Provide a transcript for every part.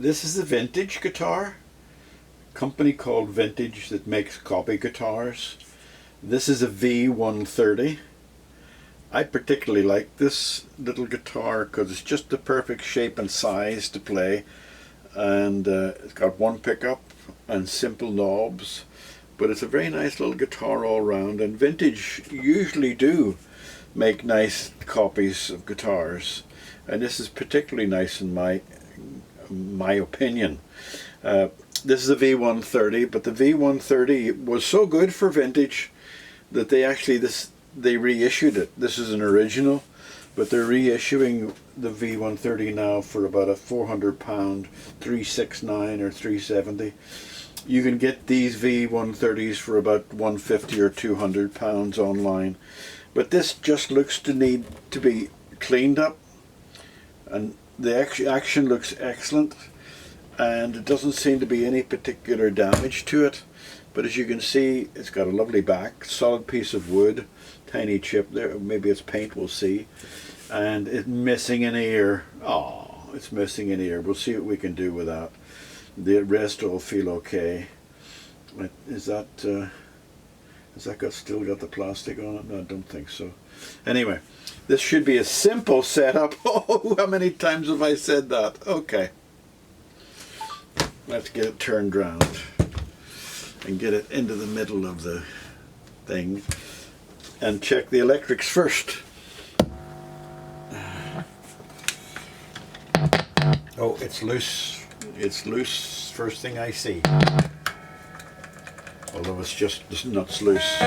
This is a vintage guitar, company called Vintage that makes copy guitars. This is a V130. I particularly like this little guitar because it's just the perfect shape and size to play, and it's got one pickup and simple knobs, but it's a very nice little guitar all round. And Vintage usually do make nice copies of guitars, and this is particularly nice in my opinion. This is a V130, but the V130 was so good for Vintage that they reissued it. This is an original, but they're reissuing the V130 now for about a £400, 369 or 370. You can get these V130s for about £150 or £200 online, but this just looks to need to be cleaned up, and the action looks excellent, and it doesn't seem to be any particular damage to it. But as you can see, it's got a lovely back, solid piece of wood, tiny chip there, maybe it's paint, we'll see. And it's missing an ear. Oh, it's missing an ear. We'll see what we can do with that. The rest will feel okay. Is that still got the plastic on it? No, I don't think so. Anyway, this should be a simple setup. Oh, how many times have I said that? Okay. Let's get it turned around and get it into the middle of the thing and check the electrics first. Oh, it's loose. It's loose first thing I see. Although it's just the nuts loose.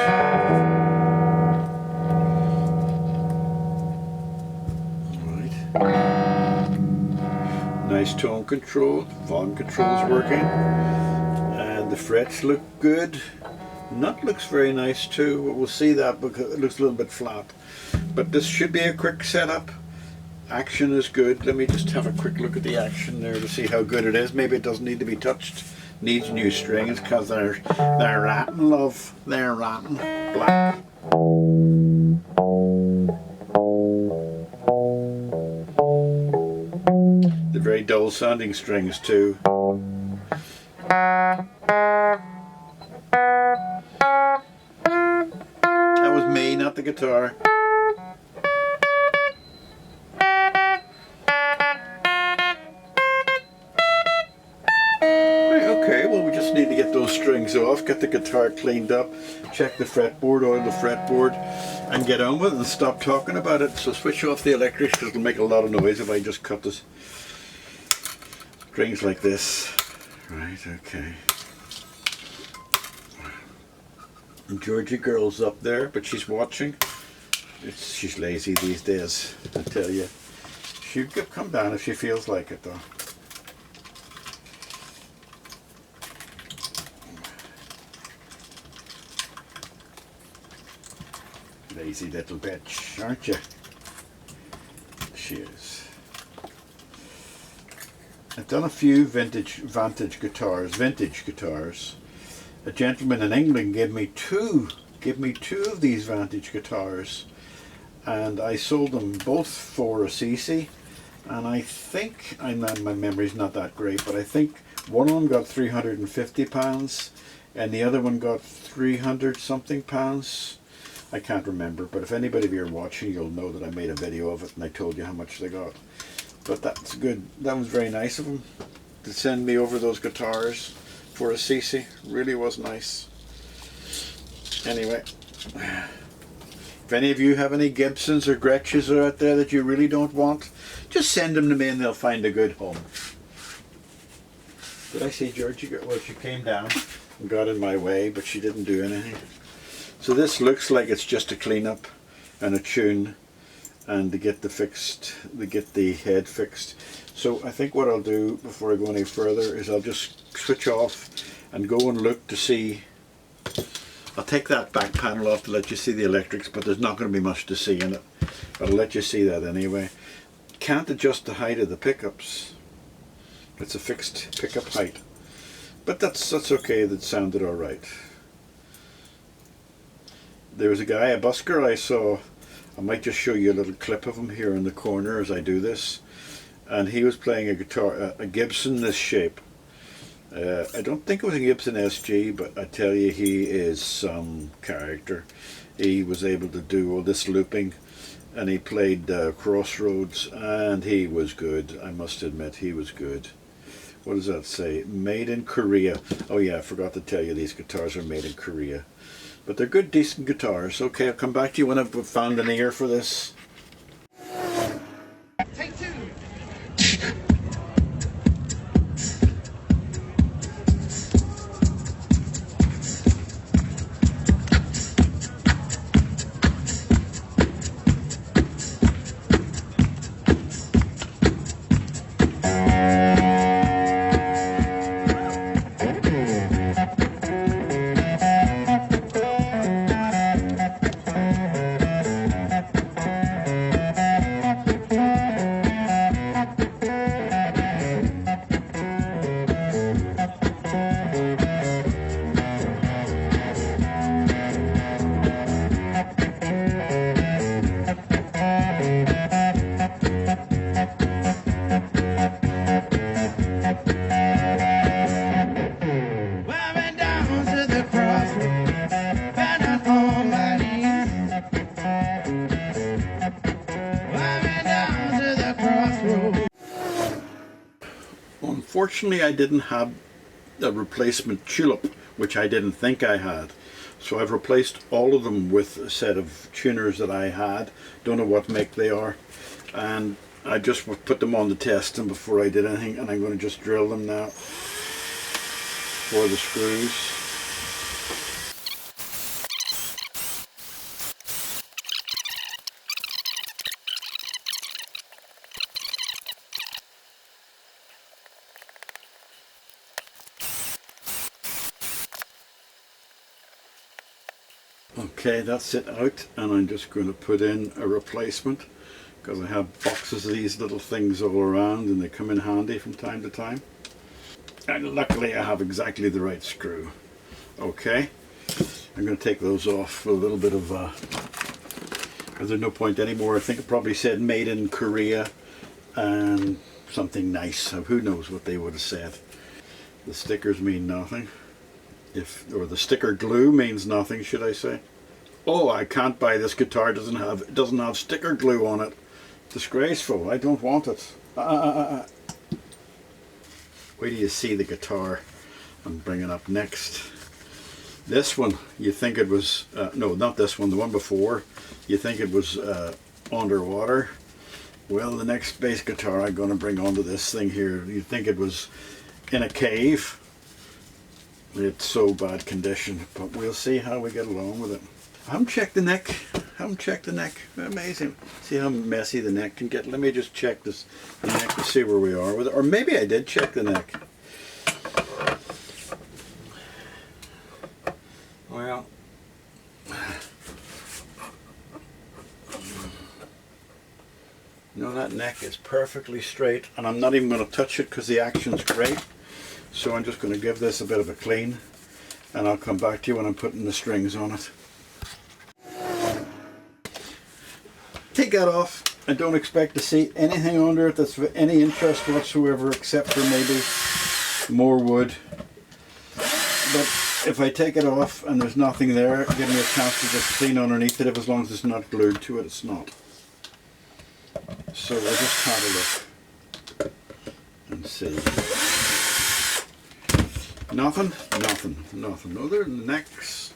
Alright. Nice tone control. Volume control is working. The frets look good. Nut looks very nice too. We'll see that because it looks a little bit flat. But this should be a quick setup. Action is good. Let me just have a quick look at the action there to see how good it is. Maybe it doesn't need to be touched. Needs new strings because they're ratting, love. They're ratting. Black. They're very dull sounding strings too. That was me, not the guitar. Right, okay, well, we just need to get those strings off, get the guitar cleaned up, check the fretboard, oil the fretboard, and get on with it and stop talking about it. So switch off the electrics because it'll make a lot of noise if I just cut the strings like this. Right, okay. Georgie girl's up there, but she's watching. She's lazy these days, I tell you. She'll come down if she feels like it, though. Lazy little bitch, aren't you? She is. I've done a few vintage guitars. A gentleman in England gave me two of these vintage guitars, and I sold them both for a CC, and I think, my memory's not that great, but I think one of them got £350 and the other one got 300 something pounds. I can't remember, but if anybody of you are watching, you'll know that I made a video of it and I told you how much they got. But that's good. That was very nice of them to send me over those guitars for a CC. Really was nice. Anyway, if any of you have any Gibsons or Gretches out there that you really don't want, just send them to me and they'll find a good home. Did I see Georgie? Well, she came down and got in my way, but she didn't do anything. So this looks like it's just a cleanup and a tune, and to get the head fixed. So I think what I'll do before I go any further is I'll just switch off and go and look to see. I'll take that back panel off to let you see the electrics, but there's not going to be much to see in it. But I'll let you see that anyway. Can't adjust the height of the pickups. It's a fixed pickup height. But that's okay, that sounded alright. There was a guy, a busker I saw. I might just show you a little clip of him here in the corner as I do this. and he was playing a guitar, a Gibson this shape. I don't think it was a Gibson SG, but I tell you, he is some character. He was able to do all this looping, and he played Crossroads, and he was good. I must admit, he was good. What does that say? Made in Korea. Oh yeah, I forgot to tell you, these guitars are made in Korea. But they're good, decent guitars. Okay, I'll come back to you when I've found an ear for this. Take two. Unfortunately, I didn't have a replacement tulip, which I didn't think I had. So I've replaced all of them with a set of tuners that I had. Don't know what make they are. And I just put them on the testing before I did anything, and I'm going to just drill them now for the screws. Okay, that's it out, and I'm just going to put in a replacement because I have boxes of these little things all around and they come in handy from time to time. And luckily I have exactly the right screw. Okay, I'm going to take those off with a little bit of because there's no point anymore. I think it probably said made in Korea and something nice. Who knows what they would have said. The stickers mean nothing. Or the sticker glue means nothing, should I say. Oh, I can't buy this guitar. It doesn't have sticker glue on it. Disgraceful. I don't want it. Wait till you see the guitar I'm bringing up next. This one, you think it was, no, not this one, the one before, you think it was underwater. Well, the next bass guitar I'm going to bring onto this thing here, you'd think it was in a cave. It's so bad condition, but we'll see how we get along with it. I haven't checked the neck. Amazing. See how messy the neck can get. Let me just check the neck to see where we are with it. Or maybe I did check the neck. Well, no, that neck is perfectly straight, and I'm not even going to touch it because the action's great. So I'm just going to give this a bit of a clean, and I'll come back to you when I'm putting the strings on it. Take that off. I don't expect to see anything under it that's of any interest whatsoever, except for maybe more wood. But if I take it off and there's nothing there, give me a chance to just clean underneath it. If as long as it's not glued to it, it's not. So I'll just have a look and see. Nothing. Other than the necks,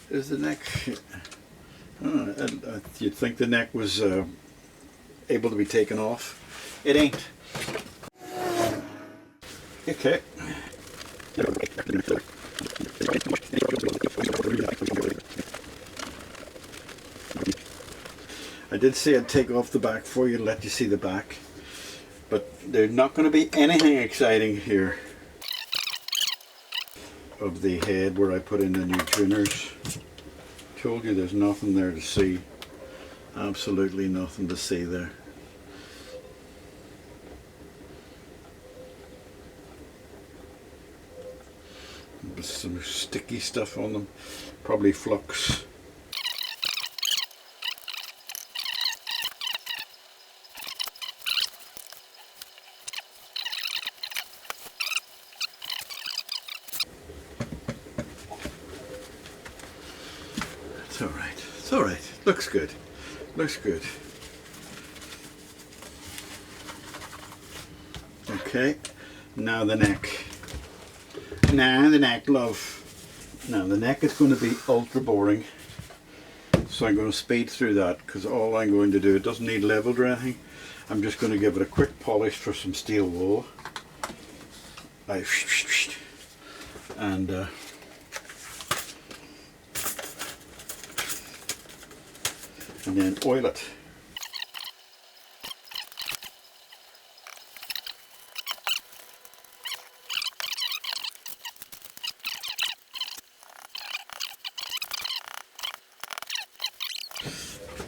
is the neck. You'd think the neck was able to be taken off. It ain't. Okay. I did say I'd take off the back for you to let you see the back, but there's not going to be anything exciting here of the head where I put in the new tuners. Told you there's nothing there to see. Absolutely nothing to see there. There's some sticky stuff on them, probably flux. It's alright. Looks good. Looks good. Okay, now the neck. Now the neck, love. Now the neck is going to be ultra boring. So I'm going to speed through that because all I'm going to do, it doesn't need leveled or anything. I'm just going to give it a quick polish for some steel wool. And then oil it.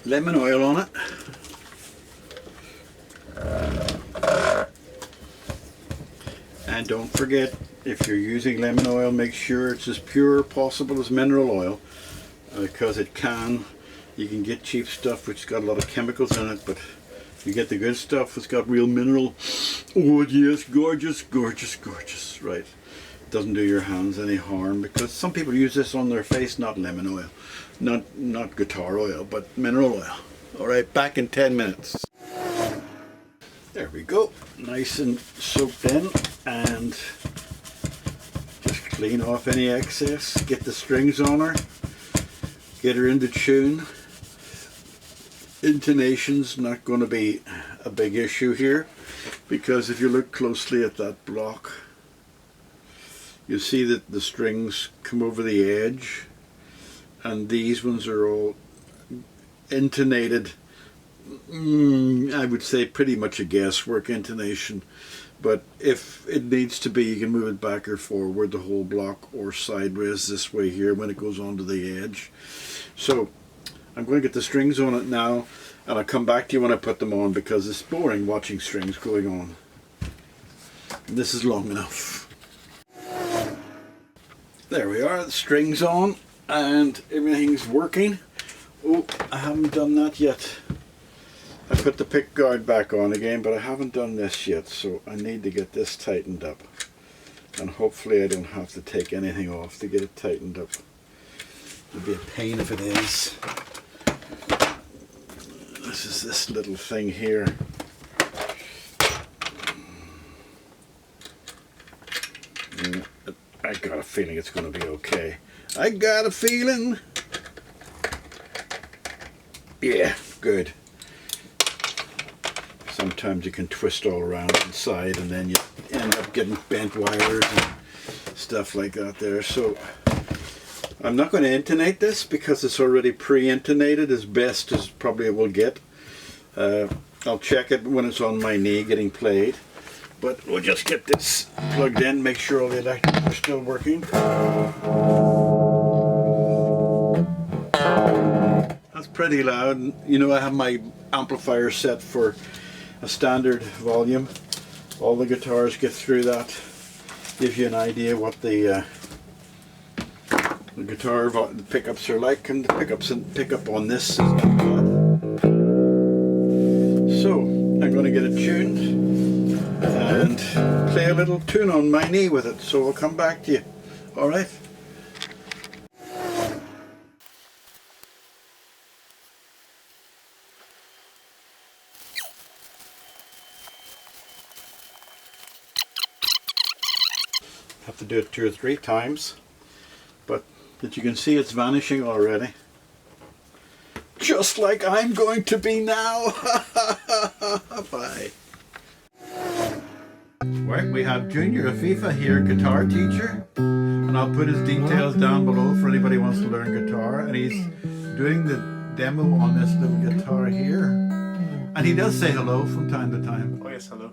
Lemon oil on it. And don't forget, if you're using lemon oil, make sure it's as pure possible as mineral oil, because you can get cheap stuff which has got a lot of chemicals in it, but you get the good stuff, it's got real mineral. Oh yes, gorgeous, gorgeous, gorgeous, right. It doesn't do your hands any harm, because some people use this on their face, not lemon oil. Not guitar oil, but mineral oil. Alright, back in 10 minutes. There we go. Nice and soaked in, and just clean off any excess. Get the strings on her. Get her into tune. Intonation's not going to be a big issue here, because if you look closely at that block, you see that the strings come over the edge. And these ones are all intonated. I would say pretty much a guesswork intonation, but if it needs to be, you can move it back or forward the whole block, or sideways this way here when it goes onto the edge. So I'm going to get the strings on it now, and I'll come back to you when I put them on, because it's boring watching strings going on. This is long enough. There we are, the strings on. And everything's working. Oh, I haven't done that yet. I put the pick guard back on again, but I haven't done this yet, so I need to get this tightened up. And hopefully I don't have to take anything off to get it tightened up. It'll be a pain if it is. This is this little thing here. I got a feeling it's going to be okay. I got a feeling. Yeah, good. Sometimes you can twist all around inside, and then you end up getting bent wires and stuff like that there. So I'm not going to intonate this because it's already pre-intonated as best as probably it will get. I'll check it when it's on my knee getting played. But we'll just get this plugged in, make sure all the electrics are still working. That's pretty loud. You know, I have my amplifier set for a standard volume. All the guitars get through that. Gives you an idea what the guitar the pickups are like, and the pickup on this is not bad. So I'm going to get it tuned and play a little tune on my knee with it, so I'll come back to you. Alright? Have to do it 2 or 3 times, but as you can see, it's vanishing already. Just like I'm going to be now. Bye. Right, we have Junior Afifa here, guitar teacher, and I'll put his details down below for anybody who wants to learn guitar. And he's doing the demo on this little guitar here, and he does say hello from time to time. Oh yes, hello.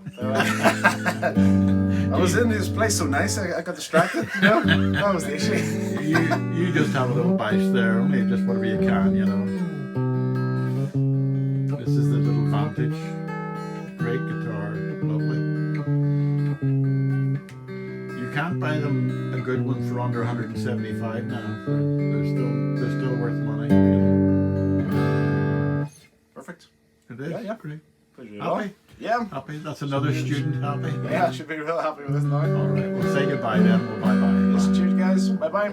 I was in his place so nice, I got distracted. You know, that was the issue. You just have a little bass there, only just whatever you can, you know. This is the little Vintage. Great guitar, lovely. You can't buy them a good one for under 175 now. They're still worth money. You know. Perfect. It is. Yeah. Great. Pleasure. Happy? Yeah. Happy? That's another student happy? Yeah, I should be real happy with this now. Alright, we'll say goodbye then. Well, bye bye. Yes, cheers guys. Bye bye.